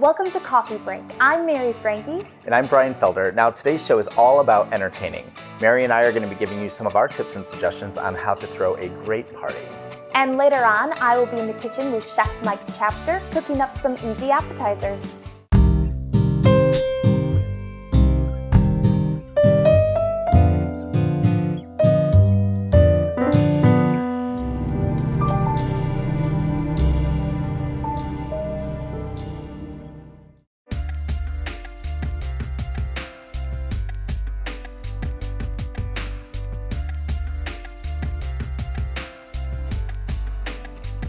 welcome to Coffee Break. I'm Mary Franke. And I'm Felder. Now, today's show is all about entertaining. Mary and I are going to be giving you some of our tips and suggestions on how to throw a great party. And later on, I will be in the kitchen with Chef Mike Chapter cooking up some easy appetizers.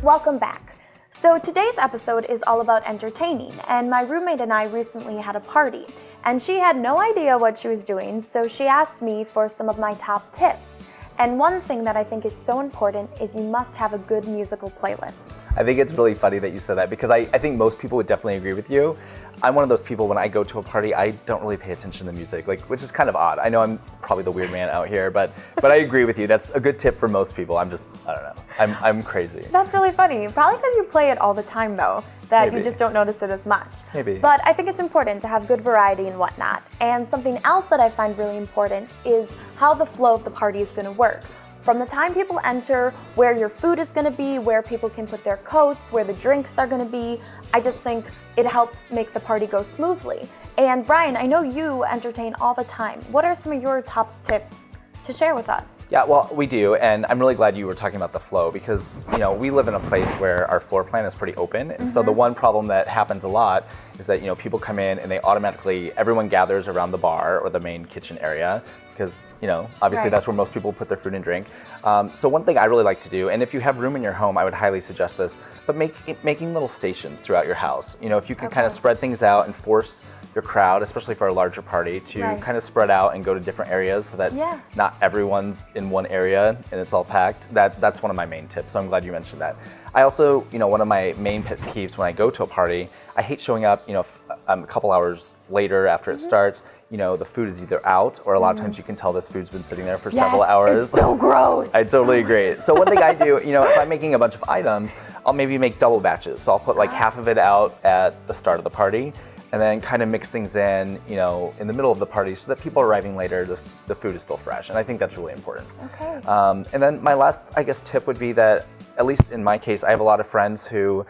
Welcome back. So today's episode is all about entertaining, and my roommate and I recently had a party, and she had no idea what she was doing, so she asked me for some of my top tips. And one thing that I think is so important is you must have a good musical playlist. I think it's really funny that you said that because I think most people would definitely agree with you. I'm one of those people, when I go to a party, I don't really pay attention to music, which is kind of odd. I know I'm probably the weird man out here, but I agree with you. That's a good tip for most people. I don't know. I'm crazy. That's really funny. Probably because you play it all the time, though, that Maybe. You just don't notice it as much. Maybe. But I think it's important to have good variety and whatnot. And something else that I find really important is how the flow of the party is going to work. From the time people enter, where your food is going to be, where people can put their coats, where the drinks are going to be, I just think it helps make the party go smoothly. And Brian, I know you entertain all the time. What are some of your top tips to share with us? Yeah, well, we do, and I'm really glad you were talking about the flow because, we live in a place where our floor plan is pretty open, and so the one problem that happens a lot is that, people come in and everyone gathers around the bar or the main kitchen area because, obviously that's where most people put their food and drink. So one thing I really like to do, and if you have room in your home, I would highly suggest this, but making little stations throughout your house. If you can kind of spread things out and force your crowd, especially for a larger party, to kind of spread out and go to different areas so that not everyone's in one area and it's all packed. That's one of my main tips, so I'm glad you mentioned that. I also, one of my main pet peeves when I go to a party, I hate showing up, a couple hours later after it starts, the food is either out or a lot of times you can tell this food's been sitting there for several hours. It's so gross. I totally agree. So one thing I do, if I'm making a bunch of items, I'll maybe make double batches. So I'll put half of it out at the start of the party and then kind of mix things in, in the middle of the party so that people arriving later, the food is still fresh. And I think that's really important. Okay. And then my last, tip would be that, at least in my case, I have a lot of friends who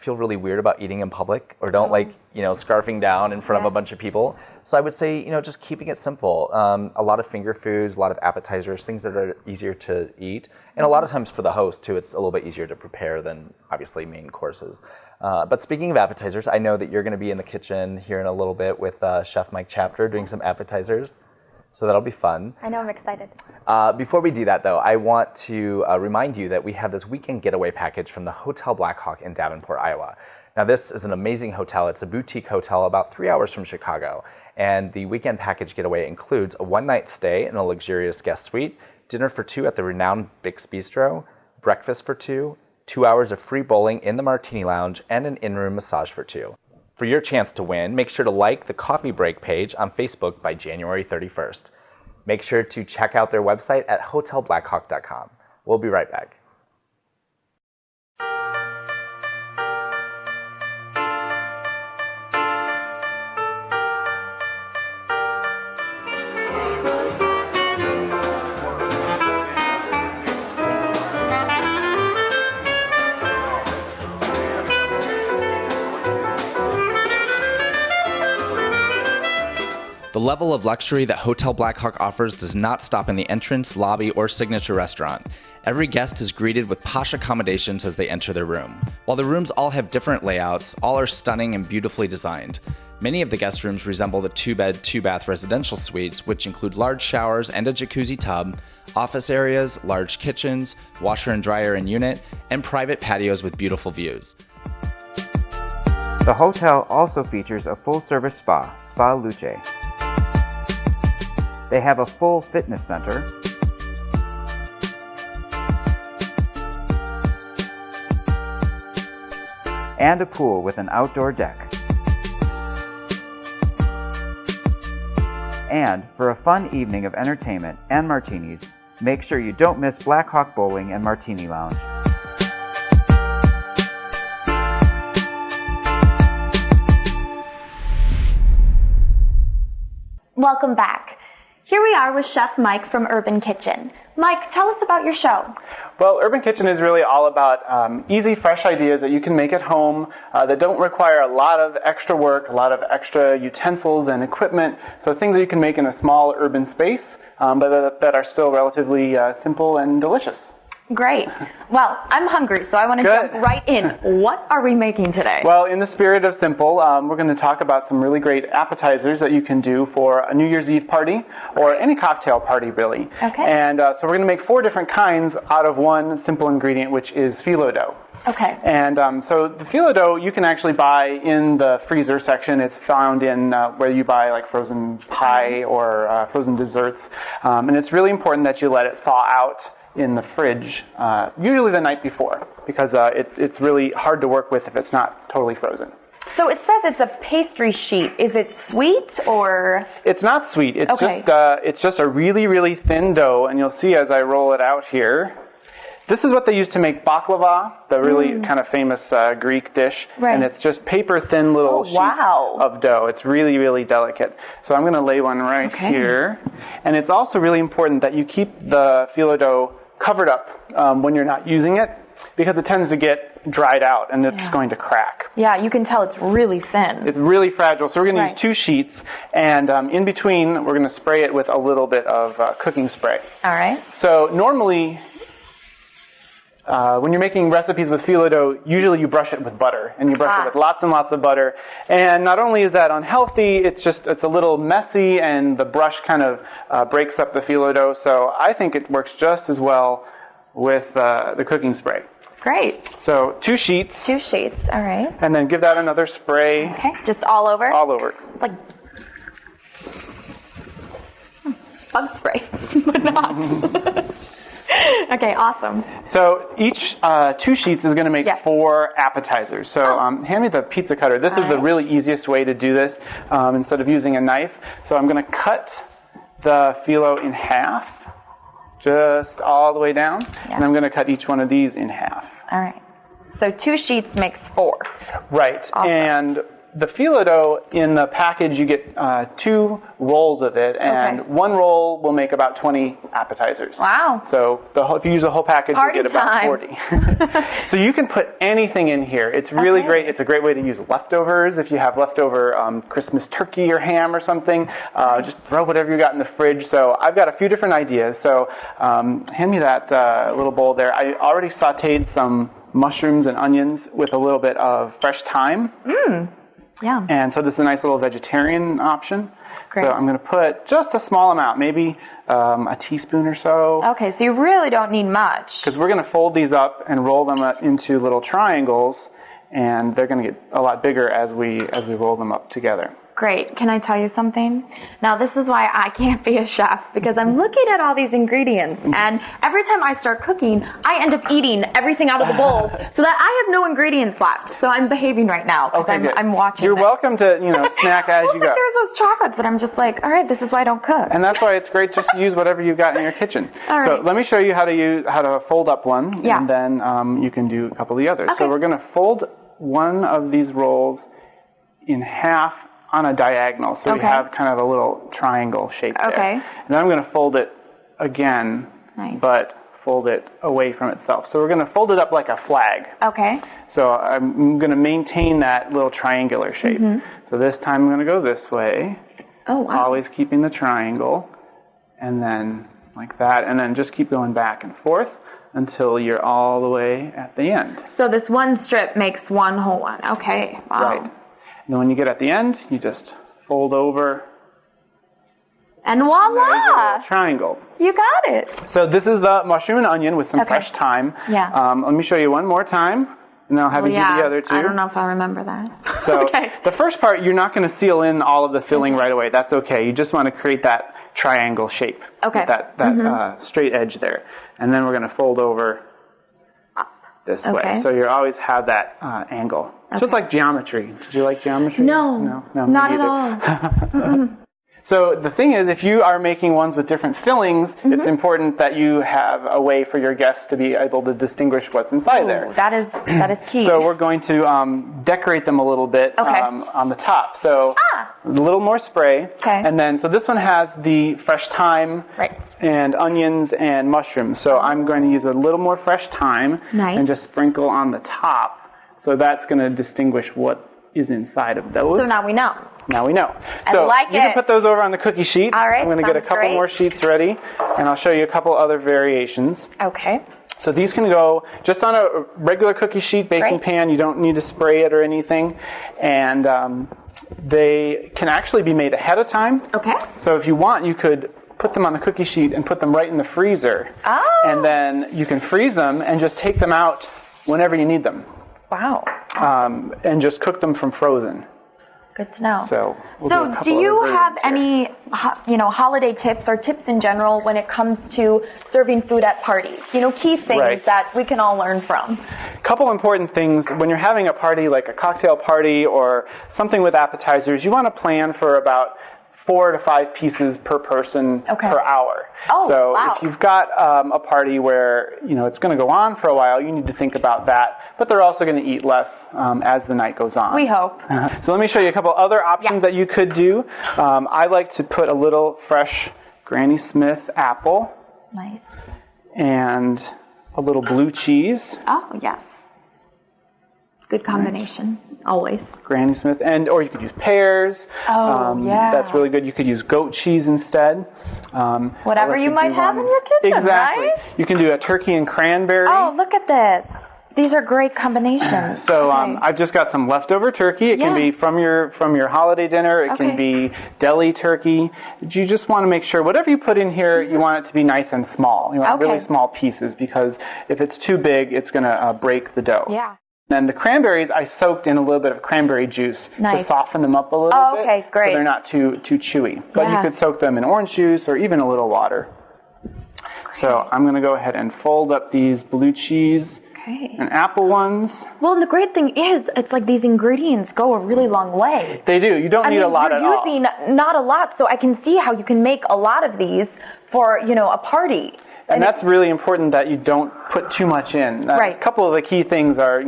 feel really weird about eating in public or don't like, scarfing down in front of a bunch of people. So I would say, just keeping it simple. A lot of finger foods, a lot of appetizers, things that are easier to eat. And a lot of times for the host too, it's a little bit easier to prepare than obviously main courses. But speaking of appetizers, I know that you're gonna be in the kitchen here in a little bit with Chef Mike Chapter doing some appetizers. So that'll be fun. I know, I'm excited. Before we do that though, I want to remind you that we have this weekend getaway package from the Hotel Blackhawk in Davenport, Iowa. Now this is an amazing hotel. It's a boutique hotel about 3 hours from Chicago. And the weekend package getaway includes a one-night stay in a luxurious guest suite, dinner for two at the renowned Bix Bistro, breakfast for two, 2 hours of free bowling in the Martini Lounge, and an in-room massage for two. For your chance to win, make sure to like the Coffee Break page on Facebook by January 31st. Make sure to check out their website at hotelblackhawk.com. We'll be right back. The level of luxury that Hotel Blackhawk offers does not stop in the entrance, lobby, or signature restaurant. Every guest is greeted with posh accommodations as they enter their room. While the rooms all have different layouts, all are stunning and beautifully designed. Many of the guest rooms resemble the 2-bed, 2-bath residential suites, which include large showers and a jacuzzi tub, office areas, large kitchens, washer and dryer in unit, and private patios with beautiful views. The hotel also features a full-service spa, Spa Luce. They have a full fitness center, and a pool with an outdoor deck. And for a fun evening of entertainment and martinis, make sure you don't miss Blackhawk Bowling and Martini Lounge. Welcome back. Here we are with Chef Mike from Urban Kitchen. Mike, tell us about your show. Well, Urban Kitchen is really all about easy, fresh ideas that you can make at home that don't require a lot of extra work, a lot of extra utensils and equipment. So things that you can make in a small urban space, but that are still relatively simple and delicious. Great. Well, I'm hungry, so I want to jump right in. What are we making today? Well, in the spirit of simple, we're going to talk about some really great appetizers that you can do for a New Year's Eve party or any cocktail party, really. Okay. And so we're going to make 4 different kinds out of one simple ingredient, which is phyllo dough. Okay. And so the phyllo dough you can actually buy in the freezer section. It's found in where you buy like frozen pie or frozen desserts. And it's really important that you let it thaw out in the fridge, usually the night before, because it's really hard to work with if it's not totally frozen. So it says it's a pastry sheet. Is it sweet or? It's not sweet. It's just a really, really thin dough, and you'll see as I roll it out here. This is what they use to make baklava, the really kind of famous Greek dish. Right. And it's just paper thin little sheets of dough. It's really, really delicate. So I'm going to lay one right here. And it's also really important that you keep the phyllo dough covered up when you're not using it, because it tends to get dried out and it's going to crack. Yeah, you can tell it's really thin. It's really fragile. So we're going to use 2 sheets, and in between we're going to spray it with a little bit of cooking spray. All right. So normally, when you're making recipes with phyllo dough, usually you brush it with butter, and you brush it with lots and lots of butter. And not only is that unhealthy, it's a little messy, and the brush kind of breaks up the phyllo dough. So I think it works just as well with the cooking spray. Great. So 2 sheets. 2 sheets. All right. And then give that another spray. Okay. Just all over? All over. It's like bug spray, but not. Okay, awesome. So each 2 sheets is going to make 4 appetizers. So hand me the pizza cutter. This is the really easiest way to do this instead of using a knife. So I'm going to cut the phyllo in half, just all the way down. And I'm going to cut each one of these in half. All right. So 2 sheets makes 4. Right. Awesome. And the phyllo dough, in the package, you get 2 rolls of it, and 1 roll will make about 20 appetizers. Wow. So if you use the whole package, you get about 40. So you can put anything in here. It's really great. It's a great way to use leftovers. If you have leftover Christmas turkey or ham or something, just throw whatever you got in the fridge. So I've got a few different ideas. So hand me that little bowl there. I already sauteed some mushrooms and onions with a little bit of fresh thyme. Yeah. And so this is a nice little vegetarian option. Great. So I'm going to put just a small amount, maybe a teaspoon or so. Okay, so you really don't need much. Because we're going to fold these up and roll them into little triangles, and they're going to get a lot bigger as we roll them up together. Great. Can I tell you something? Now, this is why I can't be a chef, because I'm looking at all these ingredients, and every time I start cooking, I end up eating everything out of the bowls, so that I have no ingredients left. So I'm behaving right now, because I'm watching You're this. welcome to snack as you go. There's those chocolates that I'm just like, all right, this is why I don't cook. And that's why it's great just to use whatever you've got in your kitchen. All right. So let me show you how to fold up one, and then you can do a couple of the others. Okay. So we're going to fold one of these rolls in half on a diagonal, so we have kind of a little triangle shape there. Okay. And then I'm going to fold it again, but fold it away from itself. So we're going to fold it up like a flag. Okay. So I'm going to maintain that little triangular shape. So this time I'm going to go this way. Oh, wow. Always keeping the triangle, and then like that, and then just keep going back and forth until you're all the way at the end. So this one strip makes one whole one. Okay. Wow. Right. And then when you get at the end, you just fold over. And voila! There's a little triangle. You got it. So this is the mushroom and onion with some fresh thyme. Yeah. Let me show you one more time, and then I'll have you do the other 2. I don't know if I remember that. So the first part, you're not going to seal in all of the filling right away. That's okay. You just want to create that triangle shape. Okay. With that straight edge there. And then we're going to fold over this way. So you always have that angle. Just like geometry. Did you like geometry? No, not at all. So the thing is, if you are making ones with different fillings, it's important that you have a way for your guests to be able to distinguish what's inside there. That is key. So we're going to decorate them a little bit on the top. So a little more spray. Okay. And then, so this one has the fresh thyme and onions and mushrooms. So I'm going to use a little more fresh thyme and just sprinkle on the top. So that's going to distinguish what is inside of those. So now we know. Now we know. I So like you can put those over on the cookie sheet. All right, I'm going to get a couple more sheets ready, and I'll show you a couple other variations. Okay. So these can go just on a regular cookie sheet baking pan. You don't need to spray it or anything. And they can actually be made ahead of time. Okay. So if you want, you could put them on the cookie sheet and put them right in the freezer. Oh. And then you can freeze them and just take them out whenever you need them. Wow. And just cook them from frozen. Good to know. So do you have any, holiday tips or tips in general when it comes to serving food at parties? Key things that we can all learn from. A couple important things. When you're having a party, like a cocktail party or something with appetizers, you want to plan for about 4 to 5 pieces per person per hour. Oh, so wow. if you've got a party where it's going to go on for a while, you need to think about that. But they're also going to eat less as the night goes on. We hope. So let me show you a couple other options that you could do. I like to put a little fresh Granny Smith apple. Nice. And a little blue cheese. Oh, yes. Good combination. Always. Granny Smith, or you could use pears. That's really good. You could use goat cheese instead. Whatever you might have in your kitchen, exactly. right? You can do a turkey and cranberry. Oh, look at this. These are great combinations. So I've just got some leftover turkey. It can be from your holiday dinner. It can be deli turkey. You just want to make sure whatever you put in here, you want it to be nice and small. You want really small pieces, because if it's too big, it's going to break the dough. Yeah. Then the cranberries, I soaked in a little bit of cranberry juice to soften them up a little bit. Okay, great. So they're not too chewy. But you could soak them in orange juice or even a little water. So I'm going to go ahead and fold up these blue cheese and apple ones. Well, and the great thing is, it's like these ingredients go a really long way. They do. You don't need a lot at all. You're using not a lot, so I can see how you can make a lot of these for, a party. And that's really important, that you don't put too much in. A couple of the key things are,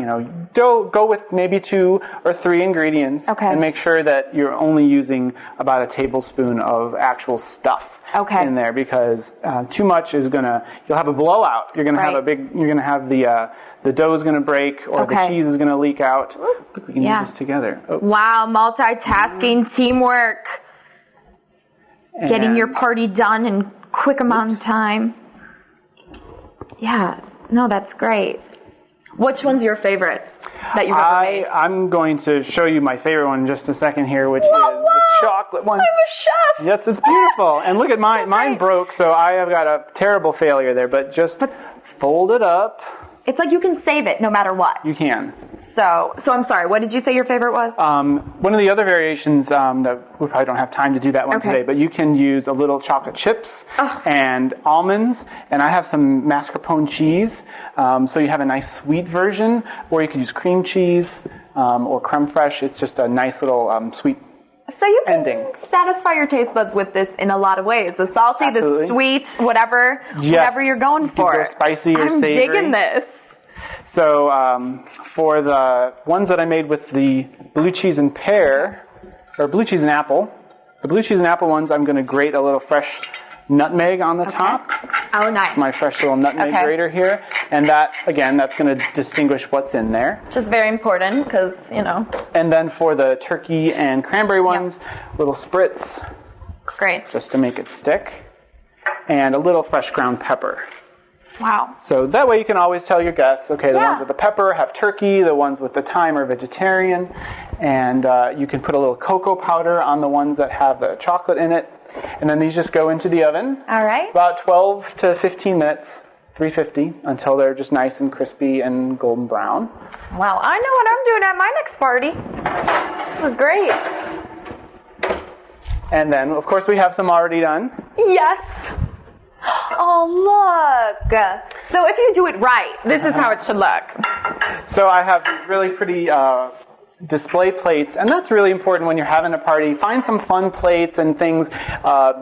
go with maybe 2 or 3 ingredients and make sure that you're only using about a tablespoon of actual stuff in there, because too much is you'll have a blowout. You're gonna have the dough is gonna break, or the cheese is gonna leak out. We can do this together. Oh. Wow, multitasking, teamwork. Getting your party done in quick amount of time. Yeah, no, that's great. Which one's your favorite that you've ever made? I'm going to show you my favorite one in just a second here, which is the chocolate one. I'm a chef! Yes, it's beautiful. And look at mine. Mine broke, so I have got a terrible failure there. But just fold it up. It's like you can save it no matter what. You can. So I'm sorry, what did you say your favorite was? One of the other variations that we probably don't have time to do that one today, but you can use a little chocolate chips and almonds, and I have some mascarpone cheese, so you have a nice sweet version, or you could use cream cheese or creme fraiche. It's just a nice little sweet So you can ending. Satisfy your taste buds with this in a lot of ways. The salty, the sweet, whatever you're going for. You can go spicy or savory. I'm digging this. So for the ones that I made with the blue cheese and pear, or blue cheese and apple, the blue cheese and apple ones, I'm going to grate a little fresh nutmeg on the top. Oh, nice. My fresh little nutmeg grater here. And that, again, that's going to distinguish what's in there. Which is very important because, And then for the turkey and cranberry ones, little spritz. Great. Just to make it stick. And a little fresh ground pepper. Wow. So that way you can always tell your guests, okay, the ones with the pepper have turkey, the ones with the thyme are vegetarian, and you can put a little cocoa powder on the ones that have the chocolate in it. And then these just go into the oven. All right. About 12 to 15 minutes, 350, until they're just nice and crispy and golden brown. Wow, I know what I'm doing at my next party. This is great. And then, of course, we have some already done. Yes. Oh, look. So if you do it right, this is how it should look. So I have these really pretty display plates, and that's really important when you're having a party. Find some fun plates and things.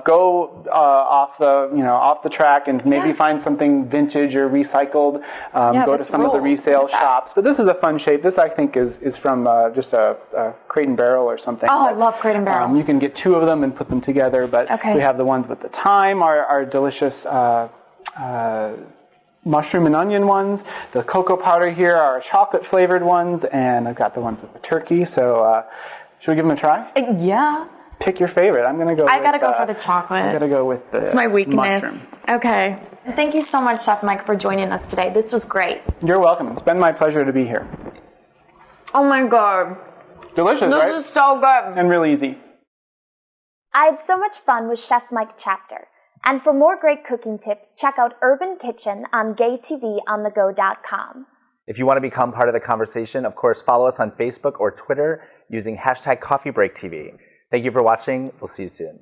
Go off the track and maybe find something vintage or recycled. Go to some of the resale shops. But this is a fun shape. This I think is from just a Crate and Barrel or something. Oh, I love Crate and Barrel. You can get two of them and put them together. But we have the ones with the thyme, our delicious mushroom and onion ones. The cocoa powder here are chocolate flavored ones, and I've got the ones with the turkey. So should we give them a try? Yeah. Pick your favorite. I'm gonna go. I gotta go for the chocolate. I gotta go with the. It's my weakness. Mushroom. Okay. Thank you so much, Chef Mike, for joining us today. This was great. You're welcome. It's been my pleasure to be here. Oh my God. Delicious, right? This is so good. And really easy. I had so much fun with Chef Mike Chapter. And for more great cooking tips, check out Urban Kitchen on gaytvonthego.com. If you want to become part of the conversation, of course, follow us on Facebook or Twitter using #CoffeeBreakTV. Thank you for watching. We'll see you soon.